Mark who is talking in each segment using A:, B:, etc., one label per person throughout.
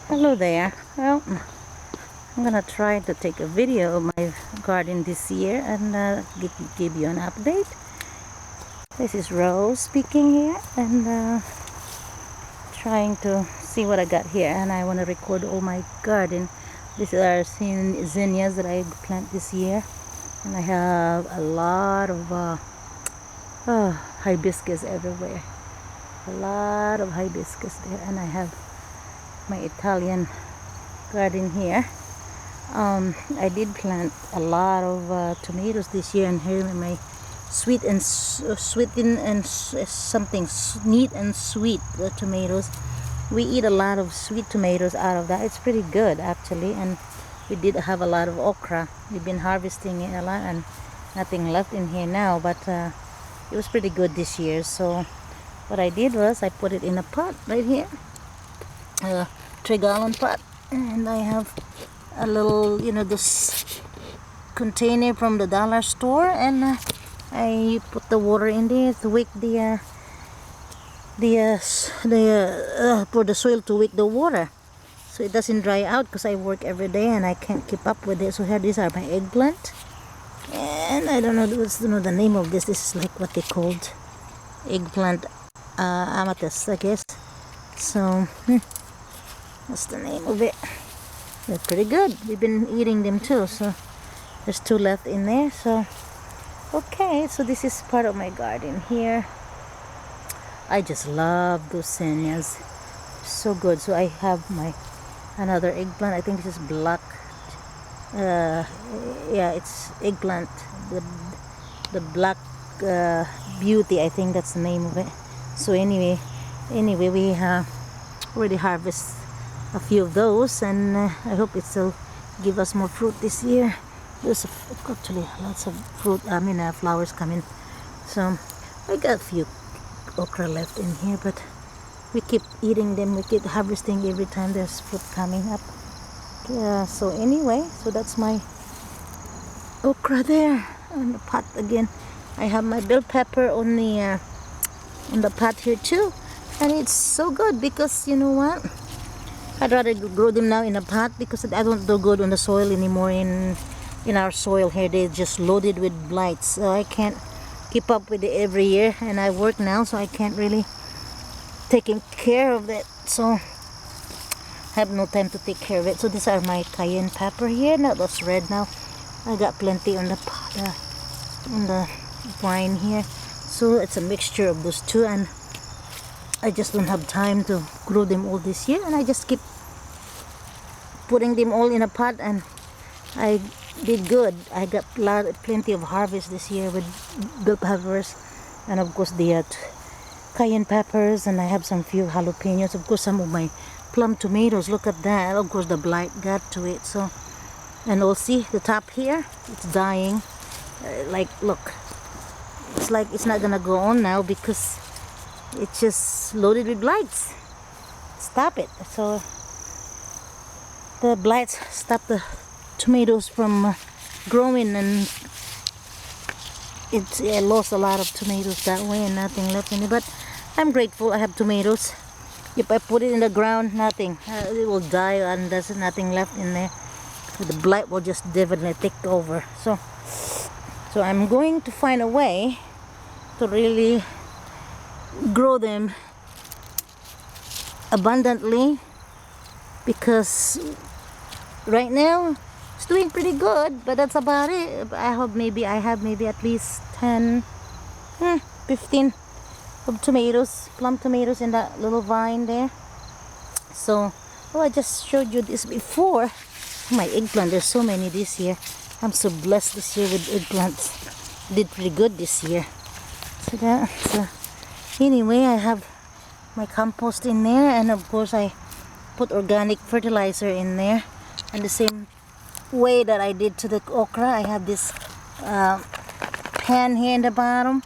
A: Hello there. Well, I'm gonna try to take a video of my garden this year and give you an update. This is Rose speaking here, and trying to see what I got here, and I want to record all my garden. These are zinnias that I plant this year, and I have a lot of hibiscus everywhere. A lot of hibiscus there, and I have my Italian garden here. I did plant a lot of tomatoes this year, and here are my sweet and something neat and sweet tomatoes. We eat a lot of sweet tomatoes out of that. It's pretty good actually, and we did have a lot of okra. We've been harvesting it a lot, and nothing left in here now, but it was pretty good this year. So what I did was I put it in a pot right here, a 3-gallon pot, and I have a little, this container from the dollar store, and I put the water in there to wick for the soil to wick the water, so it doesn't dry out, because I work every day and I can't keep up with it. So here, these are my eggplant, and I don't know the name of this. This is like what they called eggplant amethyst, I guess. So what's the name of it? They're pretty good. We've been eating them too, so there's 2 left in there. So okay, so this is part of my garden here. I just love those zinnias, so good. So I have my another eggplant. I think this is black, yeah, it's eggplant, the black beauty, I think that's the name of it. So anyway we already harvest a few of those, and I hope it will give us more fruit this year. There's actually lots of fruit, flowers coming. So I got a few okra left in here, but we keep eating them. We keep harvesting every time there's fruit coming up. Yeah, so anyway, so that's my okra there on the pot again. I have my bell pepper on the pot here too, and it's so good, because you know what, I'd rather grow them now in a pot, because I don't do good on the soil anymore. In our soil here, they're just loaded with blights, so I can't keep up with it every year, and I work now, so I can't really taking care of it, so I have no time to take care of it. So these are my cayenne pepper here. Now that's red now. I got plenty on the vine here, so it's a mixture of those two, and I just don't have time to grow them all this year, and I just keep putting them all in a pot, and I did good. I got plenty of harvest this year with bell peppers, and of course the cayenne peppers, and I have some few jalapenos. Of course, some of my plum tomatoes. Look at that. Of course, the blight got to it. So, and we'll see the top here. It's dying. Like, look, it's like it's not gonna go on now, because it's just loaded with blights. Stop it. So the blights stop the tomatoes from growing, and I lost a lot of tomatoes that way, and nothing left in it. But I'm grateful I have tomatoes. If I put it in the ground, nothing, it will die, and there's nothing left in there. The blight will just definitely take over. So I'm going to find a way to really grow them abundantly, because right now it's doing pretty good, but that's about it. I have maybe at least 10 15 of tomatoes, plum tomatoes, in that little vine there. So I just showed you this before. My eggplant, there's so many this year. I'm so blessed this year with eggplants. Did pretty good this year. So anyway, I have my compost in there, and of course I put organic fertilizer in there, and the same way that I did to the okra, I have this pan here in the bottom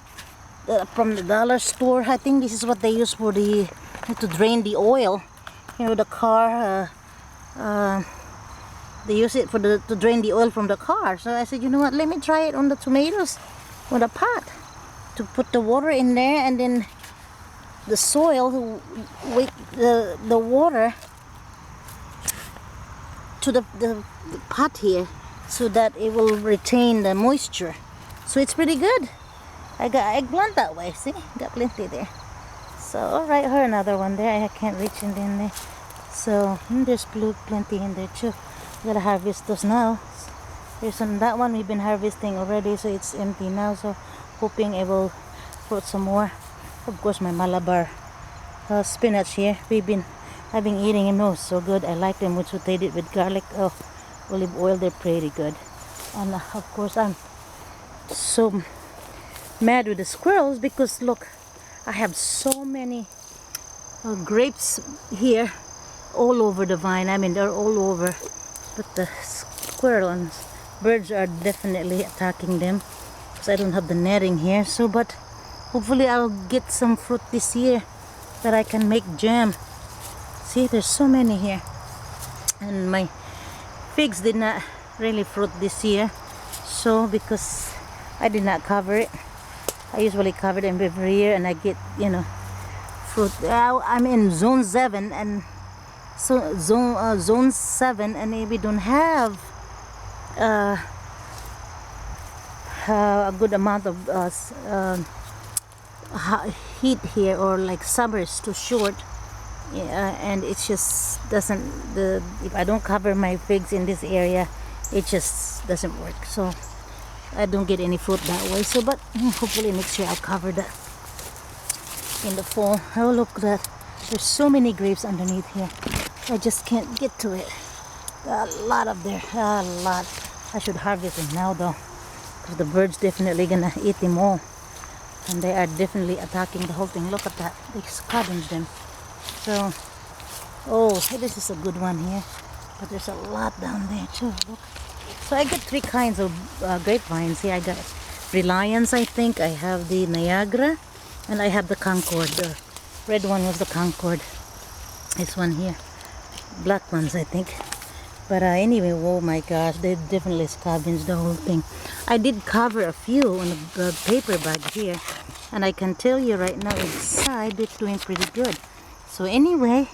A: from the dollar store. I think this is what they use for to drain the oil. The car, they use it to drain the oil from the car. So I said, you know what, let me try it on the tomatoes with a pot, to put the water in there, and then the soil, the water to the pot here so that it will retain the moisture. So it's pretty good. I got eggplant that way, see? Got plenty there. So alright, her another one there. I can't reach in there. So there's plenty in there too. Gotta harvest those now. There's that one we've been harvesting already, so it's empty now. So hoping it will fruit some more. Of course, my Malabar spinach here. I've been eating them. Oh, so good. I like them sauteed with garlic. Oh, olive oil. They're pretty good. And of course, I'm so mad with the squirrels because look, I have so many grapes here all over the vine. I mean, they're all over, but the squirrel and birds are definitely attacking them because I don't have the netting here. So but hopefully I'll get some fruit this year that I can make jam. See, there's so many here. And my figs did not really fruit this year, so because I did not cover it. I usually cover them every year and I get, you know, fruit. I'm in zone 7 and so zone 7 and we don't have a good amount of heat here, or like summer is too short. Yeah, and it just doesn't, if I don't cover my figs in this area, it just doesn't work. So I don't get any fruit that way. So but hopefully next year I'll cover that in the fall. Oh, look at that. There's so many grapes underneath here. I just can't get to it. A lot of there, a lot. I should harvest them now though, because the birds definitely gonna eat them all. And they are definitely attacking the whole thing. Look at that. They scavenge them. So, oh, this is a good one here. But there's a lot down there too. Look. So I got 3 kinds of grapevines here. I got Reliance, I think. I have the Niagara. And I have the Concord. The red one was the Concord. This one here. Black ones, I think. But anyway, oh my gosh, they definitely scavenged the whole thing. I did cover a few in the paper bag here. And I can tell you right now, inside, it's doing pretty good. So anyway,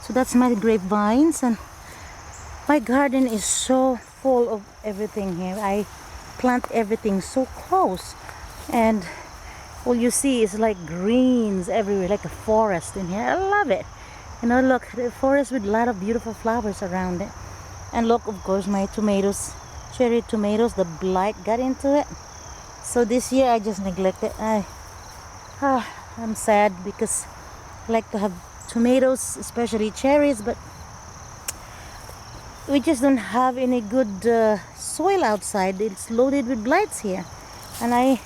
A: so that's my grapevines. And my garden is so full of everything here. I plant everything so close. And all you see is like greens everywhere, like a forest in here. I love it. You know, look, the forest with a lot of beautiful flowers around it. And look, of course, my tomatoes, cherry tomatoes, the blight got into it. So this year I just neglected. I'm sad because I like to have tomatoes, especially cherries, but we just don't have any good soil outside. It's loaded with blights here, and I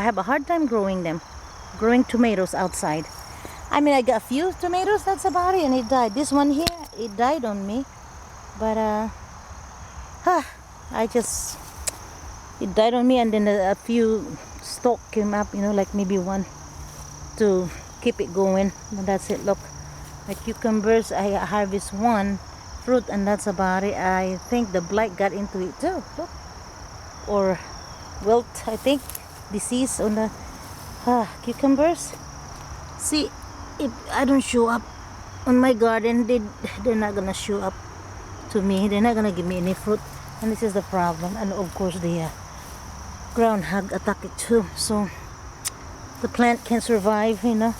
A: have a hard time growing tomatoes outside. I mean, I got a few tomatoes, that's about it, and it died. This one here, it died on me, but it died on me, and then a few stalk came up, you know, like maybe one to keep it going. But that's it. Look, my cucumbers, I harvest 1 fruit, and that's about it. I think the blight got into it too. Look, or wilt, I think, disease on the cucumbers. See, if I don't show up on my garden, they're not gonna show up to me. They're not gonna give me any fruit, and this is the problem. And of course the groundhog attack it too, so the plant can't survive, you know.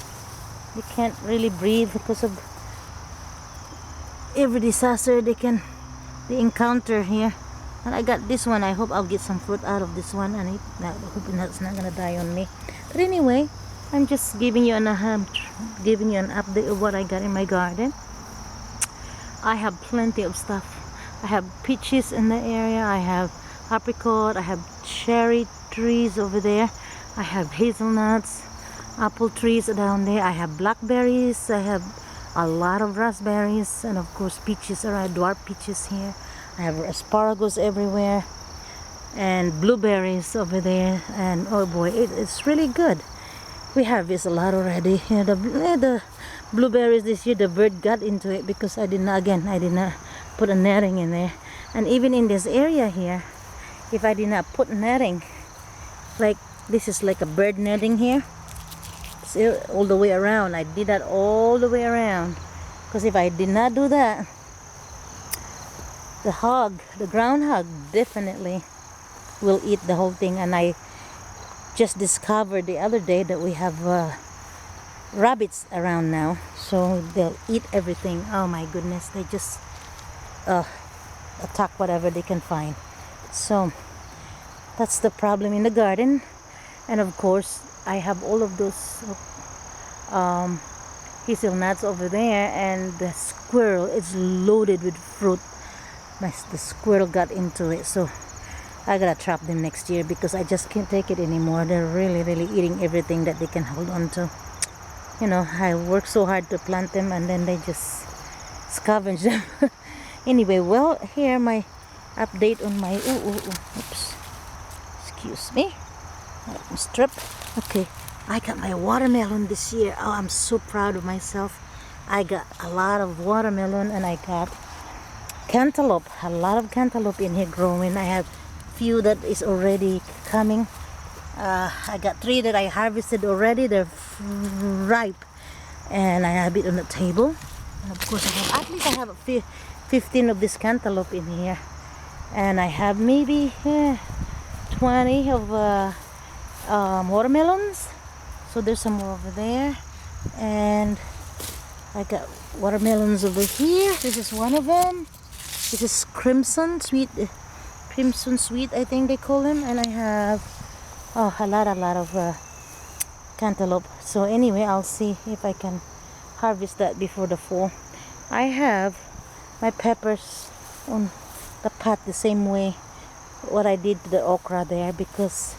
A: They can't really breathe because of every disaster they encounter here. And I got this one. I hope I'll get some fruit out of this one, and I hope it's not gonna die on me. But anyway, I'm just giving you an update of what I got in my garden. I have plenty of stuff. I have peaches in the area. I have apricot. I have cherry trees over there. I have hazelnuts, apple trees down there. I have blackberries. I have a lot of raspberries, and of course peaches, around dwarf peaches here. I have asparagus everywhere, and blueberries over there. And oh boy, it's really good. We harvest a lot already. You know, the blueberries this year, the bird got into it because I did not put a netting in there. And even in this area here, if I did not put netting, like this is like a bird netting here, It's all the way around. I did that all the way around, because if I did not do that, the groundhog definitely will eat the whole thing. And I just discovered the other day that we have rabbits around now, so they'll eat everything. Oh my goodness, they just attack whatever they can find. So that's the problem in the garden. And of course I have all of those hazelnuts over there, and the squirrel is loaded with fruit. The squirrel got into it, so I gotta trap them next year, because I just can't take it anymore. They're really eating everything that they can hold on to. You know, I work so hard to plant them, and then they just scavenge them. Anyway, well, here my update on my oops, excuse me, strip. Okay, I got my watermelon this year. Oh, I'm so proud of myself. I got a lot of watermelon, and I got cantaloupe, a lot of cantaloupe in here growing. I have few that is already coming. I got 3 that I harvested already. They're ripe, and I have it on the table. And of course, at least I have 15 of this cantaloupe in here, and I have maybe 20 of watermelons. So there's some more over there, and I got watermelons over here. This is one of them. This is crimson sweet, I think they call them. And I have a lot of cantaloupe. So anyway, I'll see if I can harvest that before the fall. I have my peppers on the pot the same way what I did to the okra there, because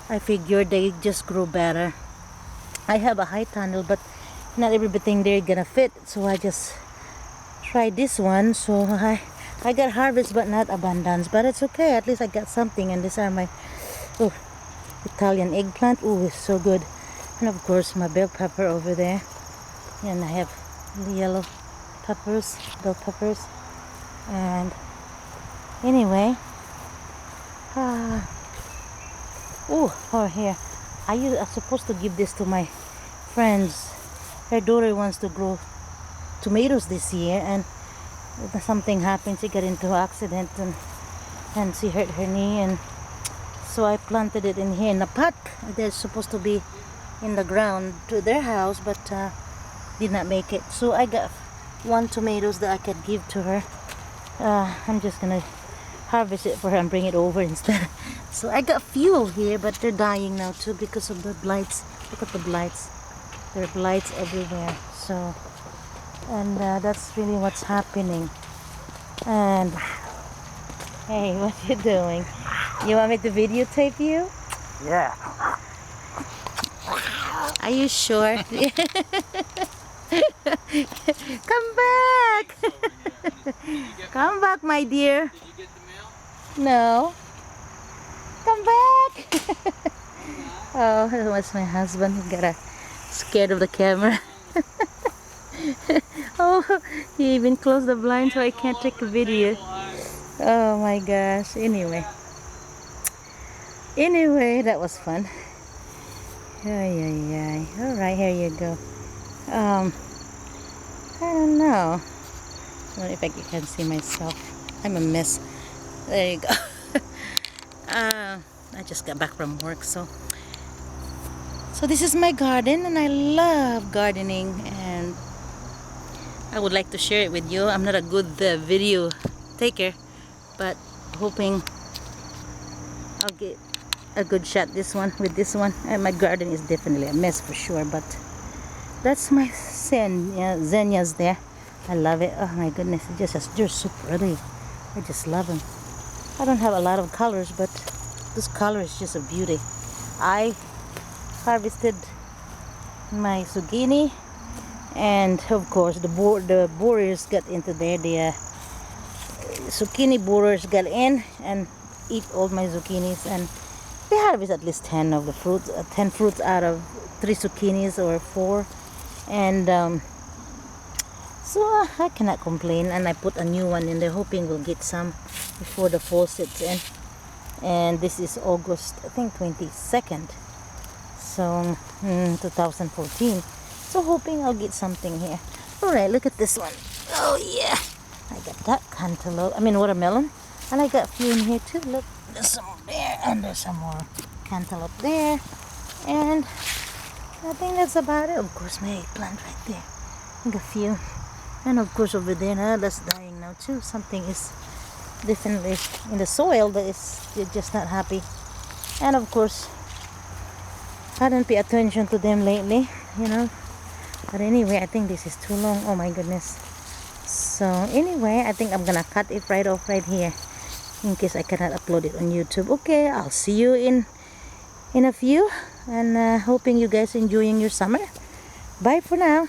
A: I figured they just grow better. I have a high tunnel, but not everything there gonna fit, so I just tried this one. So I got harvest, but not abundance, but it's okay. At least I got something. And these are my Italian eggplant. Oh, it's so good. And of course my bell pepper over there, and I have the yellow peppers, bell peppers. And anyway, here I was supposed to give this to my friends. Her daughter wants to grow tomatoes this year, and something happened. She got into an accident, and she hurt her knee, and so I planted it in here in a pot. They're supposed to be in the ground to their house, but did not make it. So I got 1 tomatoes that I could give to her. I'm just gonna harvest it for her and bring it over instead. So I got few here, but they're dying now too because of the blights. Look at the blights. There are blights everywhere. So, and that's really what's happening. And hey, what you doing? You want me to videotape you?
B: Yeah.
A: Are you sure? Come back! Come back, my dear.
B: Did you get the mail?
A: No. Come back! Oh, that was my husband. He got scared of the camera. Oh, he even closed the blind so I can't take a video. Oh my gosh. Anyway, that was fun. Ay. Alright, here you go. I don't know. I don't know if I can see myself. I'm a mess. There you go. I just got back from work, so this is my garden, and I love gardening, and I would like to share it with you. I'm not a good video taker, but hoping I'll get a good shot with this one. And my garden is definitely a mess for sure, but that's my zinnias there. I love it. Oh my goodness, they're so pretty. I just love them. I don't have a lot of colors, but this color is just a beauty. I harvested my zucchini, and of course the borers got into there. The zucchini borers got in and eat all my zucchinis, and we harvest at least 10 of the fruits, 10 fruits out of 3 zucchinis or 4, and so I cannot complain. And I put a new one in there, hoping we'll get some before the fall sets in. And this is August, I think 22nd. So 2014. So hoping I'll get something here. Alright, look at this one. Oh yeah, I got that cantaloupe, I mean watermelon. And I got a few in here too. Look, there's some there and there's some more cantaloupe there. And I think that's about it. Of course, my eggplant right there. I got a few. And of course over there, now that's dying now too. Something is definitely in the soil that is just not happy. And of course, I don't pay attention to them lately, you know. But anyway, I think this is too long. Oh my goodness. So anyway, I think I'm gonna cut it right off right here in case I cannot upload it on YouTube. Okay, I'll see you in a few, and hoping you guys enjoying your summer. Bye for now.